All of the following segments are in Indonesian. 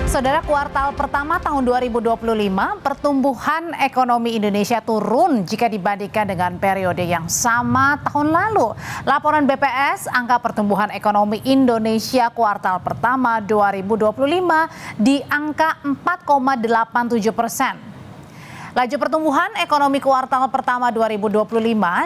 Saudara, kuartal pertama tahun 2025, pertumbuhan ekonomi Indonesia turun jika dibandingkan dengan periode yang sama tahun lalu. Laporan BPS, angka pertumbuhan ekonomi Indonesia kuartal pertama 2025 di angka 4,87%. Laju pertumbuhan ekonomi kuartal pertama 2025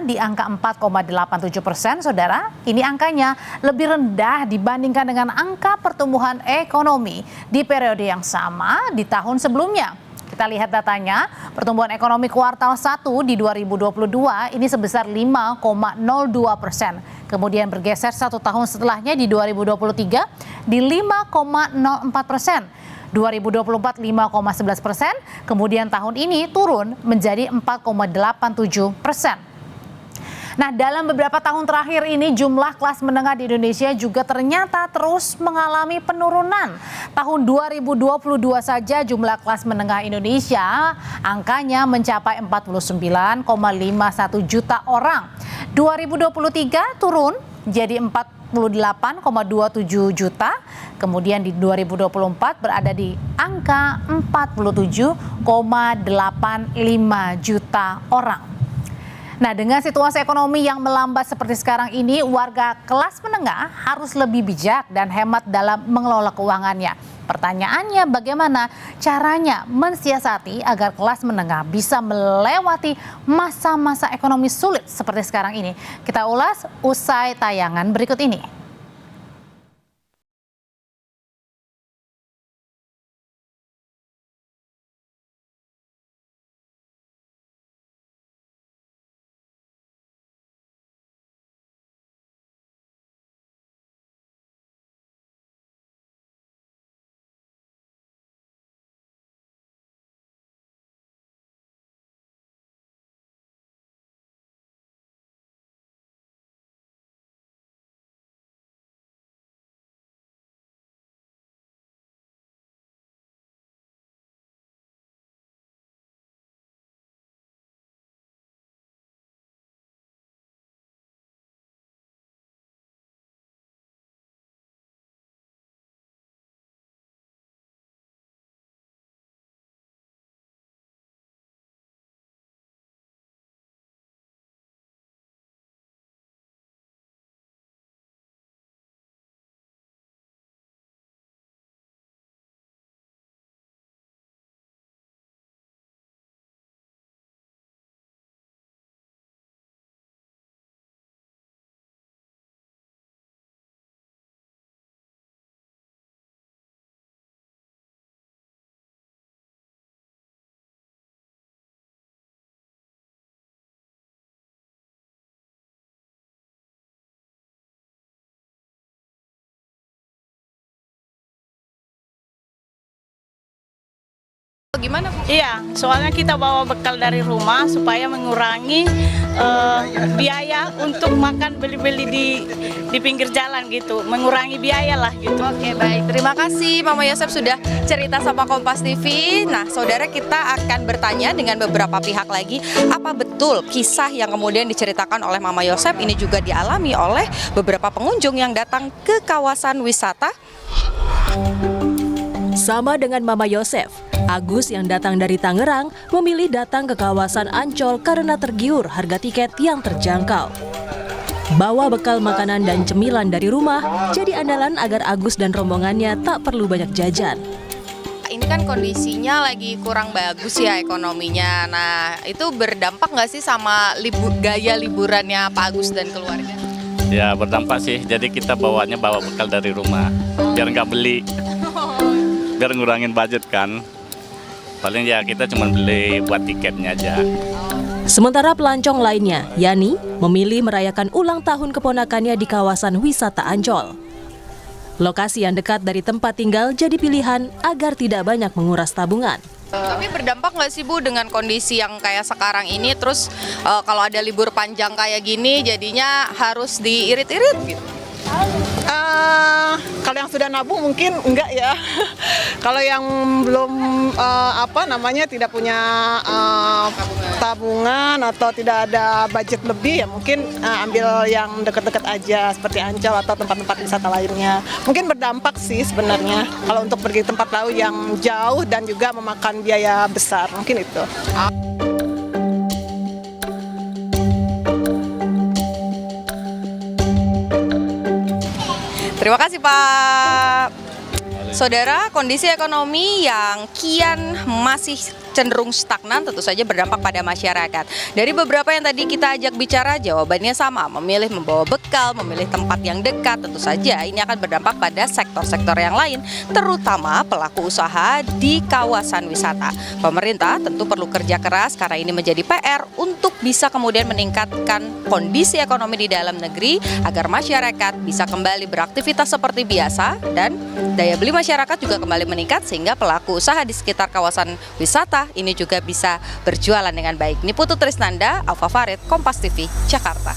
di angka 4,87%, saudara. Ini angkanya lebih rendah dibandingkan dengan angka pertumbuhan ekonomi di periode yang sama di tahun sebelumnya. Kita lihat datanya, pertumbuhan ekonomi kuartal 1 di 2022 ini sebesar 5,02%. Kemudian bergeser satu tahun setelahnya di 2023 di 5,04%. 2024 5,11%, kemudian tahun ini turun menjadi 4,87%. Nah, dalam beberapa tahun terakhir ini jumlah kelas menengah di Indonesia juga ternyata terus mengalami penurunan. Tahun 2022 saja jumlah kelas menengah Indonesia angkanya mencapai 49,51 juta orang. 2023 turun jadi 48,27 juta, kemudian di 2024 berada di angka 47,85 juta orang. Nah, dengan situasi ekonomi yang melambat seperti sekarang ini, warga kelas menengah harus lebih bijak dan hemat dalam mengelola keuangannya. Pertanyaannya, bagaimana caranya mensiasati agar kelas menengah bisa melewati masa-masa ekonomi sulit seperti sekarang ini? Kita ulas usai tayangan berikut ini. Gimana, Bu? Iya, soalnya kita bawa bekal dari rumah supaya mengurangi biaya untuk makan beli-beli di pinggir jalan gitu, mengurangi biaya lah gitu. Oke, baik. Terima kasih Mama Yosep sudah cerita sama Kompas TV. Nah, saudara, kita akan bertanya dengan beberapa pihak lagi, apa betul kisah yang kemudian diceritakan oleh Mama Yosep ini juga dialami oleh beberapa pengunjung yang datang ke kawasan wisata? Sama dengan Mama Yosef, Agus yang datang dari Tangerang memilih datang ke kawasan Ancol karena tergiur harga tiket yang terjangkau. Bawa bekal makanan dan cemilan dari rumah jadi andalan agar Agus dan rombongannya tak perlu banyak jajan. Ini kan kondisinya lagi kurang bagus ya ekonominya. Nah, itu berdampak nggak sih sama gaya liburannya Pak Agus dan keluarga? Ya, berdampak sih. Jadi kita bawa bekal dari rumah biar nggak beli, biar ngurangin budget kan. Paling ya kita cuma beli buat tiketnya aja. Sementara pelancong lainnya, Yani, memilih merayakan ulang tahun keponakannya di kawasan wisata Ancol. Lokasi yang dekat dari tempat tinggal jadi pilihan agar tidak banyak menguras tabungan. Tapi berdampak nggak sih, Bu, dengan kondisi yang kayak sekarang ini? Terus kalau ada libur panjang kayak gini jadinya harus diirit-irit gitu? Kalau yang sudah nabung mungkin enggak ya. Kalau yang belum tidak punya tabungan atau tidak ada budget lebih ya mungkin ambil yang dekat-dekat aja seperti Ancol atau tempat-tempat wisata lainnya. Mungkin berdampak sih sebenarnya kalau untuk pergi tempat laut yang jauh dan juga memakan biaya besar. Mungkin itu. Terima kasih Pak. Saudara, kondisi ekonomi yang kian masih cenderung stagnan tentu saja berdampak pada masyarakat. Dari beberapa yang tadi kita ajak bicara, jawabannya sama, memilih membawa bekal, memilih tempat yang dekat, tentu saja ini akan berdampak pada sektor-sektor yang lain, terutama pelaku usaha di kawasan wisata. Pemerintah tentu perlu kerja keras karena ini menjadi PR untuk bisa kemudian meningkatkan kondisi ekonomi di dalam negeri agar masyarakat bisa kembali beraktivitas seperti biasa dan daya beli masyarakat juga kembali meningkat sehingga pelaku usaha di sekitar kawasan wisata ini juga bisa berjualan dengan baik. Niputu Trisnanda, Alfa Farid, Kompas TV, Jakarta.